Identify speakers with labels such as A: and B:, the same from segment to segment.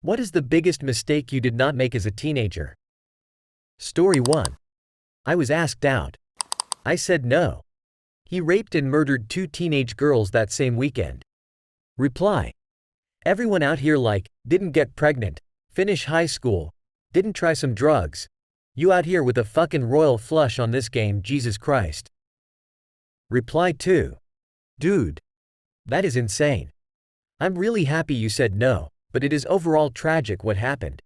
A: What is the biggest mistake you did not make as a teenager? Story 1. I was asked out. I said no. He raped and murdered 2 teenage girls that same weekend. Reply. Everyone out here didn't get pregnant, finish high school, didn't try some drugs. You out here with a fucking royal flush on this game, Jesus Christ. Reply 2. Dude. That is insane. I'm really happy you said no, but it is overall tragic what happened.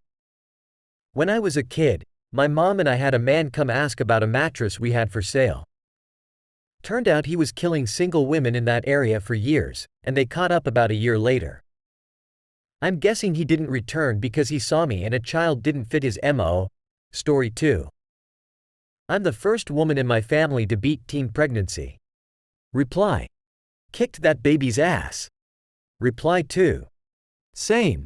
A: When I was a kid, my mom and I had a man come ask about a mattress we had for sale. Turned out he was killing single women in that area for years, and they caught up about a year later. I'm guessing he didn't return because he saw me and a child didn't fit his MO. Story 2. I'm the first woman in my family to beat teen pregnancy. Reply. Kicked that baby's ass. Reply 2. Same.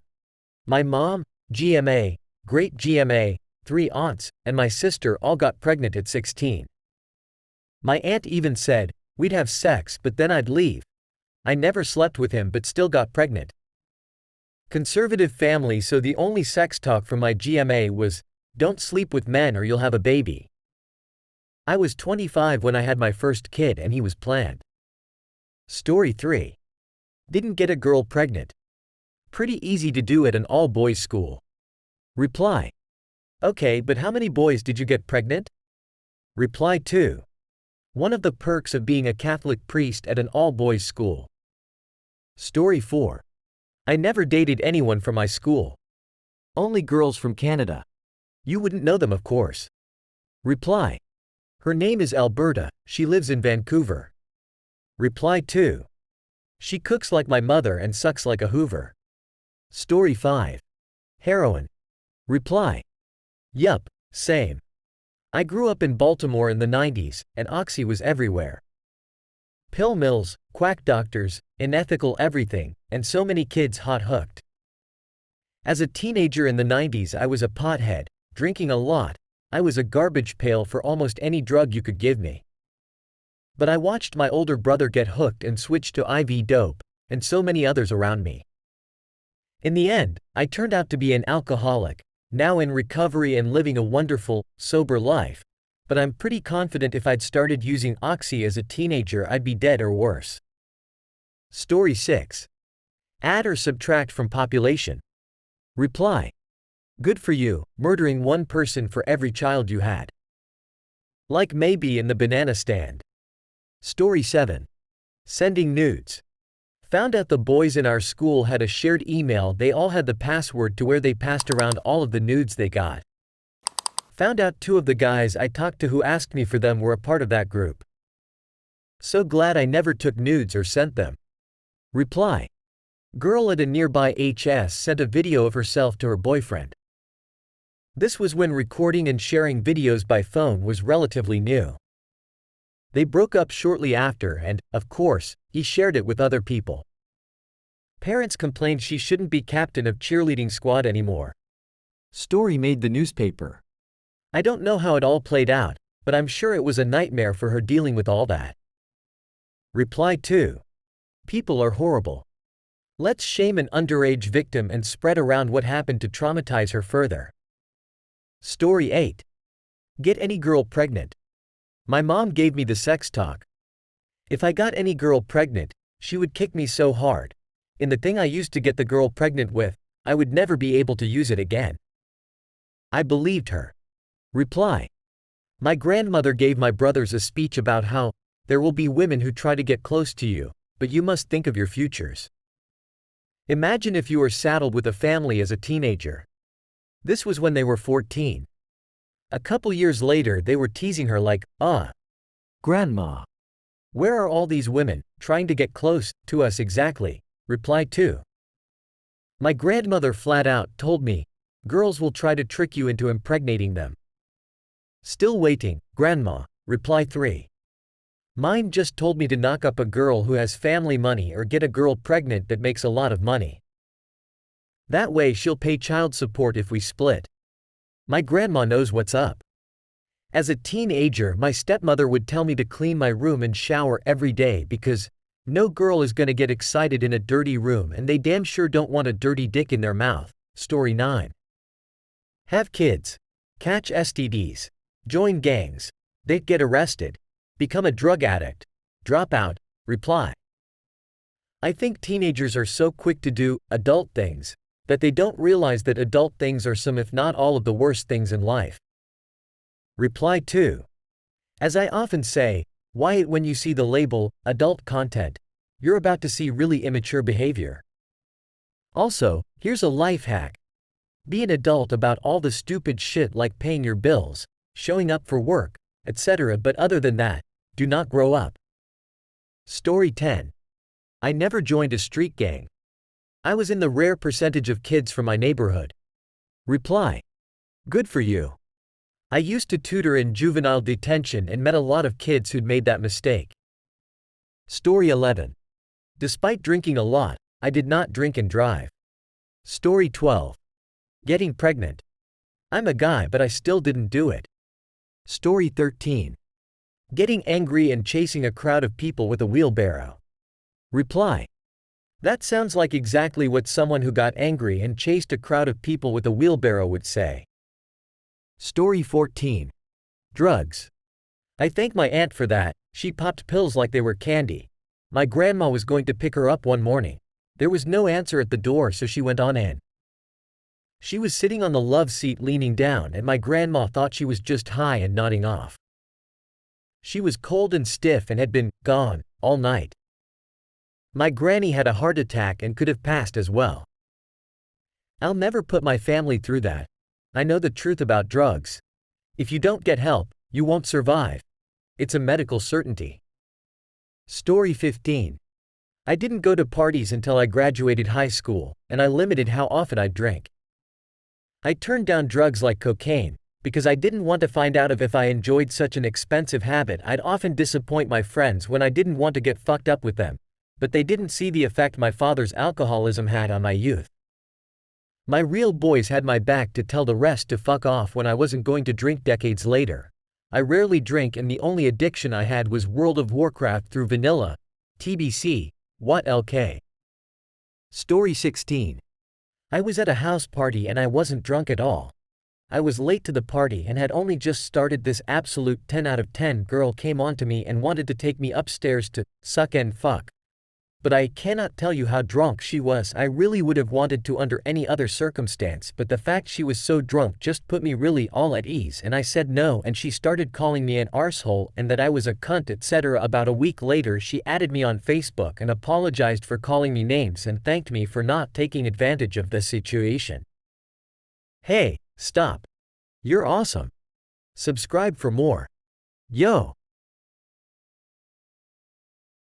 A: My mom, GMA, great GMA, 3 aunts, and my sister all got pregnant at 16. My aunt even said, we'd have sex but then I'd leave. I never slept with him but still got pregnant. Conservative family, so the only sex talk from my GMA was, don't sleep with men or you'll have a baby. I was 25 when I had my first kid and he was planned. Story 3. Didn't get a girl pregnant. Pretty easy to do at an all-boys school. Reply. Okay, but how many boys did you get pregnant? Reply 2. One of the perks of being a Catholic priest at an all-boys school. Story 4. I never dated anyone from my school. Only girls from Canada. You wouldn't know them, of course. Reply. Her name is Alberta, she lives in Vancouver. Reply 2. She cooks like my mother and sucks like a Hoover. Story 5. Heroin. Reply. Yup, same. I grew up in Baltimore in the 90s, and Oxy was everywhere. Pill mills, quack doctors, unethical everything, and so many kids hot hooked. As a teenager in the 90s I was a pothead, drinking a lot. I was a garbage pail for almost any drug you could give me. But I watched my older brother get hooked and switch to IV dope, and so many others around me. In the end, I turned out to be an alcoholic, now in recovery and living a wonderful, sober life, but I'm pretty confident if I'd started using Oxy as a teenager I'd be dead or worse. Story 6. Add or subtract from population. Reply. Good for you, murdering 1 person for every child you had. Like maybe in the banana stand. Story 7. Sending nudes. Found out the boys in our school had a shared email. They all had the password to where they passed around all of the nudes they got. Found out 2 of the guys I talked to who asked me for them were a part of that group. So glad I never took nudes or sent them. Reply. Girl at a nearby HS sent a video of herself to her boyfriend. This was when recording and sharing videos by phone was relatively new. They broke up shortly after and, of course, he shared it with other people. Parents complained she shouldn't be captain of cheerleading squad anymore. Story made the newspaper. I don't know how it all played out, but I'm sure it was a nightmare for her dealing with all that. Reply 2. People are horrible. Let's shame an underage victim and spread around what happened to traumatize her further. Story 8. Get any girl pregnant. My mom gave me the sex talk. If I got any girl pregnant, she would kick me so hard. In the thing I used to get the girl pregnant with, I would never be able to use it again. I believed her. Reply. My grandmother gave my brothers a speech about how there will be women who try to get close to you, but you must think of your futures. Imagine if you were saddled with a family as a teenager. This was when they were 14. A couple years later they were teasing her like, Grandma. Where are all these women, trying to get close to us exactly? Reply 2. My grandmother flat out told me, girls will try to trick you into impregnating them. Still waiting, Grandma. Reply 3. Mine just told me to knock up a girl who has family money or get a girl pregnant that makes a lot of money. That way she'll pay child support if we split. My grandma knows what's up. As a teenager, my stepmother would tell me to clean my room and shower every day because no girl is gonna get excited in a dirty room and they damn sure don't want a dirty dick in their mouth. Story 9. Have kids. Catch STDs. Join gangs. They get arrested. Become a drug addict. Drop out. Reply. I think teenagers are so quick to do adult things that they don't realize that adult things are some, if not all, of the worst things in life. Reply 2. As I often say, when you see the label adult content, you're about to see really immature behavior. Also, here's a life hack. Be an adult about all the stupid shit like paying your bills, showing up for work, etc., but other than that, do not grow up. Story 10. I never joined a street gang. I was in the rare percentage of kids from my neighborhood. Reply. Good for you. I used to tutor in juvenile detention and met a lot of kids who'd made that mistake. Story 11. Despite drinking a lot, I did not drink and drive. Story 12. Getting pregnant. I'm a guy but I still didn't do it. Story 13. Getting angry and chasing a crowd of people with a wheelbarrow. Reply. That sounds like exactly what someone who got angry and chased a crowd of people with a wheelbarrow would say. Story 14. Drugs. I thank my aunt for that. She popped pills like they were candy. My grandma was going to pick her up one morning. There was no answer at the door, so she went on in. She was sitting on the love seat leaning down, and my grandma thought she was just high and nodding off. She was cold and stiff and had been gone all night. My granny had a heart attack and could have passed as well. I'll never put my family through that. I know the truth about drugs. If you don't get help, you won't survive. It's a medical certainty. Story 15. I didn't go to parties until I graduated high school, and I limited how often I'd drink. I turned down drugs like cocaine, because I didn't want to find out if I enjoyed such an expensive habit. I'd often disappoint my friends when I didn't want to get fucked up with them, but they didn't see the effect my father's alcoholism had on my youth. My real boys had my back to tell the rest to fuck off when I wasn't going to drink decades later. I rarely drink and the only addiction I had was World of Warcraft through vanilla. TBC, what LK. Story 16. I was at a house party and I wasn't drunk at all. I was late to the party and had only just started. This absolute 10 out of 10 girl came on to me and wanted to take me upstairs to suck and fuck. But I cannot tell you how drunk she was. I really would have wanted to under any other circumstance, but the fact she was so drunk just put me really all at ease, and I said no, and she started calling me an arsehole and that I was a cunt, etc. About a week later she added me on Facebook and apologized for calling me names and thanked me for not taking advantage of the situation. Hey, stop. You're awesome. Subscribe for more. Yo.